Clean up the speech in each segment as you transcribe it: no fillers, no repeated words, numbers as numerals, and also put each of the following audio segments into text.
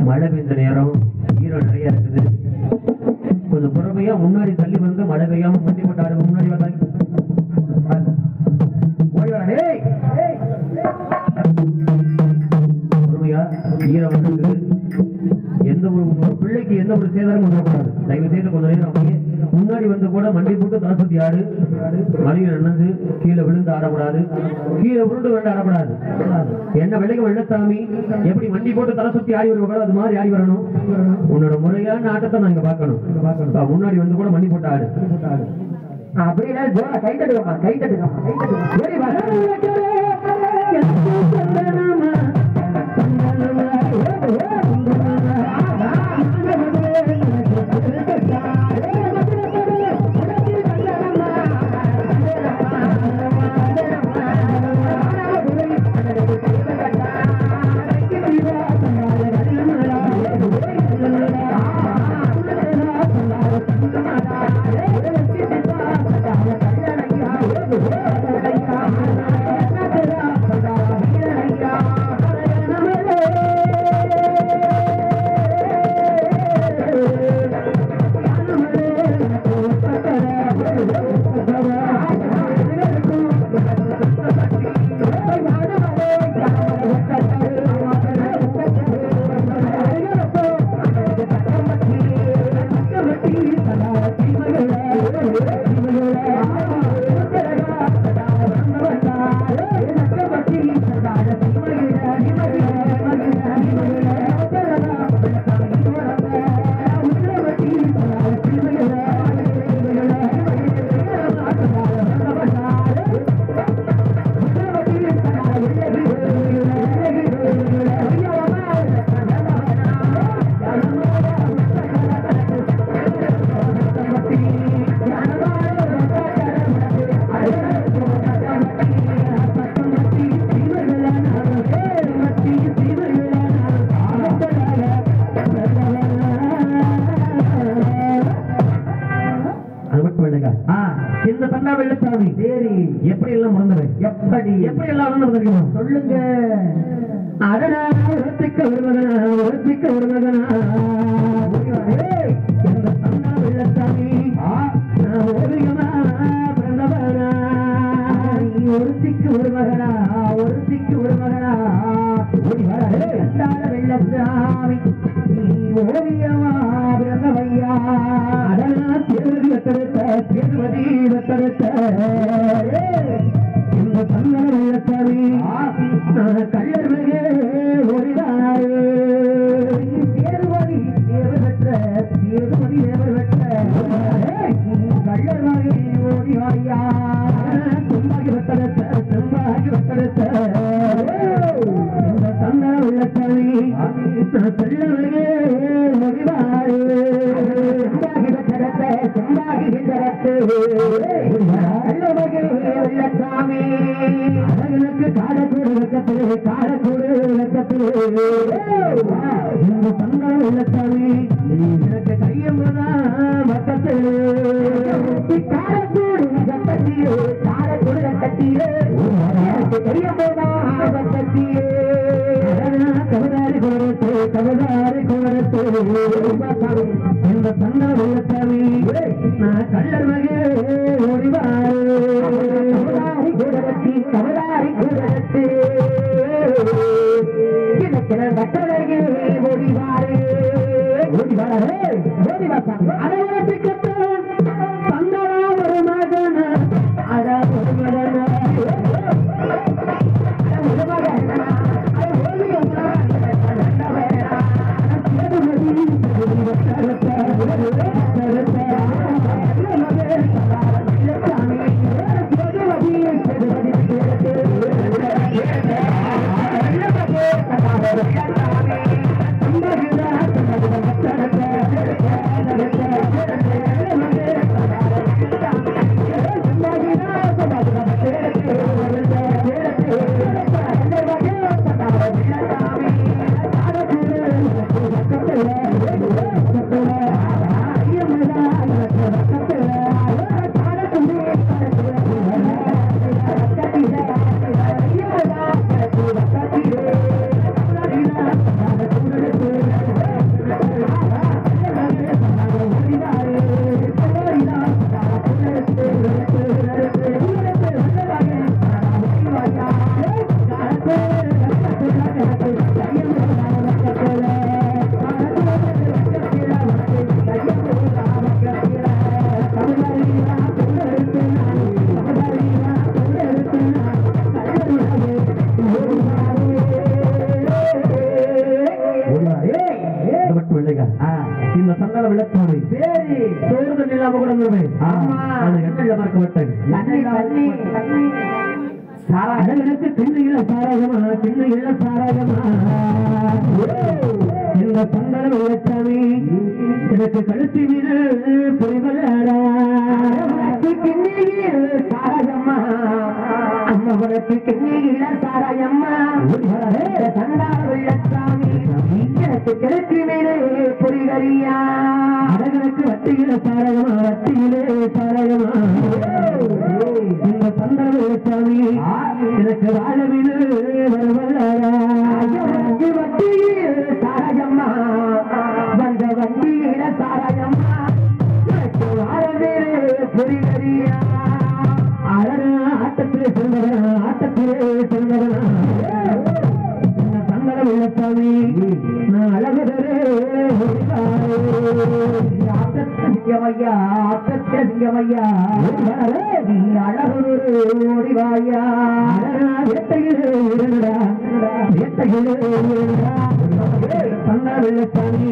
மழை பெய்த நேரம் ஈரம் நிறைய இருக்குது. கொஞ்சம் பொறுமையா முன்னாடி தள்ளி வந்து மழை பெய்யாம முட்டி போட்டாரு. முன்னாடி வந்தாங்க பொறுமையா ஈரம் வந்து எந்த ஒரு பிள்ளைக்கு எந்த ஒரு சேதாரம் வந்துடக்கூடாது. தயவு செய்து கொஞ்ச நேரம் அப்படியே முன்னாடி வந்து கூட மண்டி போட்டு தலை சுத்தி ஆடு. மலையில் நினைஞ்சு கீழே விழுந்து ஆடக்கூடாது, கீழே உருண்டு விழுந்து ஆடக்கூடாது. என்ன விலைக்கு வெள்ளசாமி எப்படி மண்டி போட்டு தலை சுத்தி ஆடி வருவாங்களோ அது மாதிரி ஆடி வரணும். உன்னோட முறையான ஆட்டத்தை நான் இங்க பார்க்கணும். முன்னாடி வந்து கூட மண்டி போட்டு ஆடு. அப்படின்னா ஜோரா கை தட்டுக்கமா, கை தட்டுக்கமா, கை தட்டுக்கமா. இந்த தண்டா வெள்ளசாமி சரி எப்படி எல்லாம் மறந்துரு? எப்படி எல்லாம் மறந்துருக்கணும் சொல்லுங்க. அதனா ஒருத்திக்க ஒருமகனா இந்த தண்டா வெள்ளசாமி ஓவியமா பிறந்தவனா. ஒருத்திக்கு ஒரு மகனா தண்டாட வெள்ளசாமி நீ ஓவியமா பிறந்தவையா. அதனா தேர்வதி வெத்தெடுத்த இந்த தண்டா வெள்ளசாமி கல்லர்மையே ஒளிதாரு. தேர்வதி தேவர் பெற்ற கல்லர்மகை ஓடிவாயா. செம்பாகி வெத்தெடுத்த இந்த தண்டா வெள்ளசாமி கல்லர்மையே ஒளிவாரு. செம்பாகி வெள்ளசாமி அழகனுக்கு காலக்கூடு வெக்கத்திலே இந்த தண்டா வெள்ளசாமி எனக்கு கையம்பதா வட்டத்தில் காலக்கூடு வெக்கத்திலே எனக்கு கையம்பதா வட்டத்திலே கவதாரி கோரத்து இந்த தண்டா வெள்ளசாமி நான் கல்லர் மகே ஓடிவாரு. கவதாரி கூடத்து கட்டழகே ஓடிவாரு. தந்தனா ஒரு மகன அட ஒரு மகன வெள்ளசாமி வெள்ள மறக்கப்பட்டது அழகனுக்கு சின்ன சாராகமா சின்ன சாராகமா இந்த சந்தன வெள்ளச்சாமி எனக்கு கழுத்து மீது புரிவல்லடா சாராயம்மா அம்மனுக்கு கிண்ணியில சாராயம்மா சந்தான வெள்ளச்சாமி எனக்கு கழுத்து மீது புரிவரியா அழகனுக்கு வட்டியில சாராயமா வட்டியிலே சாராயமா இந்த சந்தன வெள்ளச்சாமி எனக்கு வாழ மீது வருவல்லடா வட்டியில சாராயம்மா வந்த வண்டியில சாராயம்மா எனக்கு வாழ மீது புரிவரியா ஆட்டத்திலே செல்வதனா சந்தன வெள்ளச்சாமி நான் அழகுதரே சிங்கமையா ஆட்டத்திலே சிங்கமையா நீ அழகு ஓடிவாயா வேட்டையிலே இருடா வேட்டையிலே சந்தன வெள்ளச்சாமி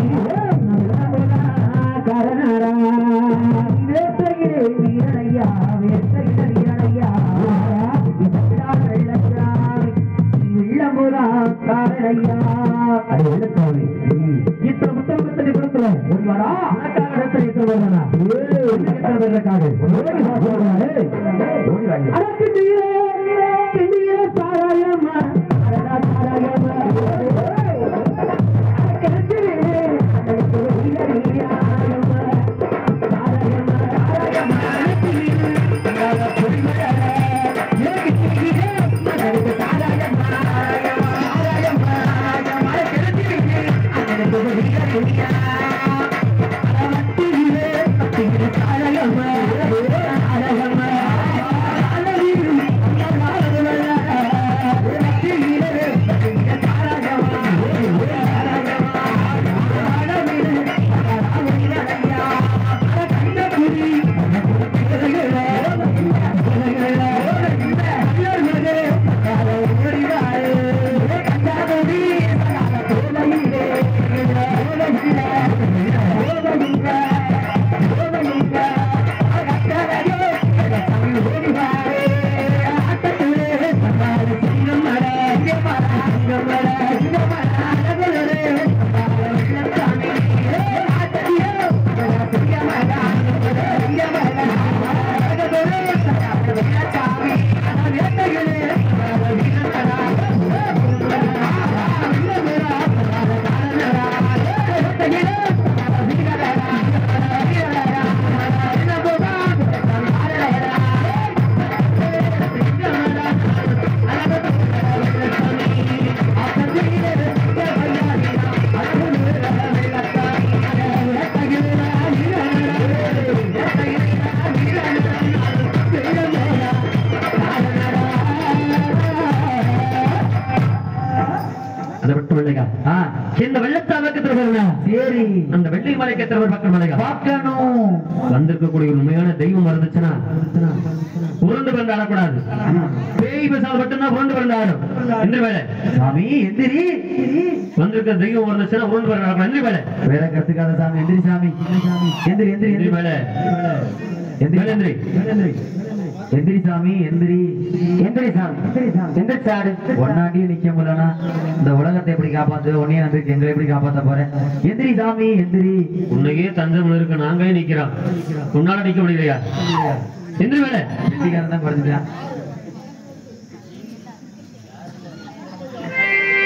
காரணரா வேட்டையிலே வீரனையா வேட்டையிலே வீரனையா வெள்ளமுதா காரணையா அது வெள்ளச்சாமி இத்தனை புத்தகத்தை கொடுக்கல ஒருவரா இடத்தை இத்தனை வருவனா சாராயமா இந்த வெள்ளத்தாவுக்கு சரி அந்த வெள்ளை மலைக்கு பக்கம் மலையா பார்க்கணும் வந்திருக்கக்கூடிய உண்மையான தெய்வம் இருந்துச்சுன்னா உருண்டு பிறந்து ஆடக்கூடாது பேய் பேசால் மட்டும்தான் உருண்டு பிறந்து ஆடும் என்று வேலை சாமி எந்திரி வந்திருக்க தெய்வம் இருந்துச்சுன்னா உருண்டு பிறந்து ஆடக்கூடாது என்று வேலை வேற கத்துக்காத சாமி எந்திரி சாமி எந்திரி எந்திரி எந்திரி வேலை எந்திரி எந்திரி எந்திரி எந்திரி சாமி எந்திரி எந்திரி சாமி எந்திரிச்சாடு ஒன்னாண்டியே நிக்க முடியலனா இந்த உலகத்தை எப்படி காப்பாத்து உன்னையே நம்பிக்கை எங்களை எப்படி காப்பாத்த போறேன் எந்திரி சாமி எந்திரி உன்னையே தஞ்சம் இருக்கு நாங்க நிக்கிறோம் உன்னால நிக்க முடியலையா எந்திரி வேலை எந்திரிக்காரன் தான் படுத்துட்டான்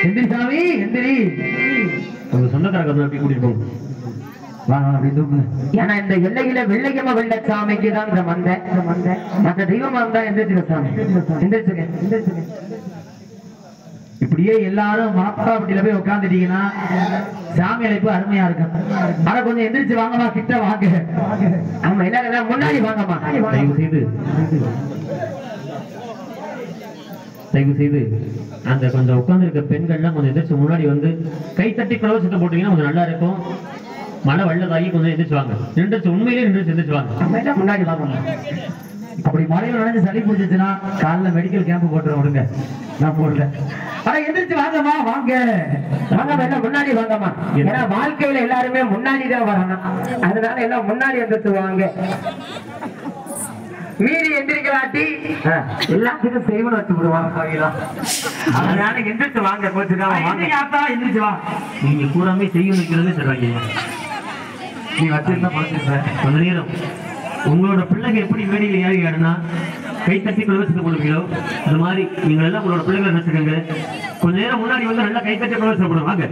எந்திரி சாமி எந்திரி உங்க சொந்தக்காரங்க அப்படி கூட்டிட்டு போங்க ஏன்னா இந்த எல்லையில வெள்ளையம்மா வெள்ளச்சாமிக்கு தான் வந்தேன் மற்ற தெய்வமா இருந்தா எந்திரிச்சுக்க சாமி எந்திரிச்சுக்க இப்படியே எல்லாரும் மாப்பாப்பட்டியில போய் உட்காந்துட்டீங்கன்னா சாமி அழைப்பு அருமையா இருக்கும் ஆனா கொஞ்சம் எந்திரிச்சு வாங்கம்மா கிட்ட வாங்க ஆமா எல்லாரும் முன்னாடி வாங்கம்மா தயவு செய்து அந்த கொஞ்சம் உட்கார்ந்து இருக்க பெண்கள்லாம் கொஞ்சம் எந்திரிச்சு முன்னாடி வந்து கை தட்டி கலவசத்தை போட்டீங்கன்னா கொஞ்சம் நல்லா இருக்கும் மழை வெள்ளதாகி கொஞ்சம் எந்திரிச்சுவாங்க நின்றுச்சு உண்மையிலே நின்று எந்திரிச்சுவாங்க முன்னாடி வாங்க அப்படி மழையில நனைஞ்சு சளி பிடிச்சிச்சுன்னா காலைல மெடிக்கல் கேம்ப் போட்டுற விடுங்க நான் போடல ஆனா எந்திரிச்சு வாங்கம்மா வாங்க வாங்க முன்னாடி வாங்கம்மா ஏன்னா வாழ்க்கையில எல்லாருமே முன்னாடி தான் வரணும் அதனால எல்லாம் முன்னாடி எந்திரிச்சு வாங்க மீறி எந்திரிக்கலாட்டி எல்லாத்துக்கும் செய்வன வச்சு விடுவாங்க. அதனால எந்திரிச்சு வாங்க எந்திரிச்சு வா. நீங்க பூராமே செய்ய நிற்கிறது சொல்றாங்க. நீ வச்சிருந்தா பழச்சிருப்ப. கொஞ்ச நேரம் உங்களோட பிள்ளைங்க எப்படி மேடையில் ஏறி ஆடுனா கை தட்டி பிரவேசத்தை கொடுப்பீங்களோ அது மாதிரி நீங்க எல்லாம் உங்களோட பிள்ளைகளை நினைச்சுக்கோங்க. கொஞ்ச நேரம் முன்னாடி வந்து நல்லா கை தட்டி பிரவேசப்படும். வாங்க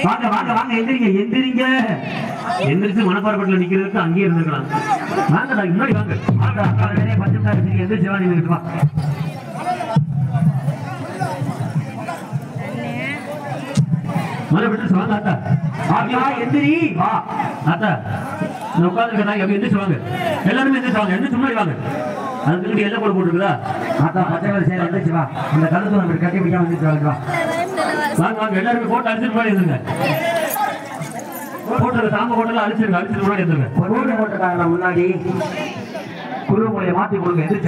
வாங்க வாங்க வாங்க எந்திரிங்க எந்திரிங்க. எந்திரிச்சு மனப்பாறைப்பட்டில் நிக்கிறதுக்கு அங்கேயே இருந்துக்கலாம். வாங்க முன்னாடி வாங்க. பத்து நிமிஷம் எந்திரிச்சு வா. நீங்க வா. மழை விட்டு வாங்க ஆத்தா. எந்திரி வா ஆத்தா. உட்காந்துருக்கா எப்படி எந்திரிச்சு வாங்க. எல்லாருமே எந்திரிச்சு வாங்க. எந்திரிச்சு முன்னாடி வாங்க. அதுக்கு எல்லாம் கூட போட்டுருக்குதா ஆத்தா பச்சை கலர் சேலை எந்திரிச்சு வா. இந்த கழுத்து நம்ம கட்டி பிடிக்காம எந்திரிச்சு வாங்க. வாங்க வாங்க எல்லாருமே போட்டு அடிச்சுட்டு முன்னாடி இருந்துங்க. போட்டு சாம்ப போட்டெல்லாம் அடிச்சிருங்க. அடிச்சுட்டு முன்னாடி இருந்துங்க. போட்டுருக்காங்க முன்னாடி குரு மூலையை மாத்தி கொடுங்க. எந்திரிச்சு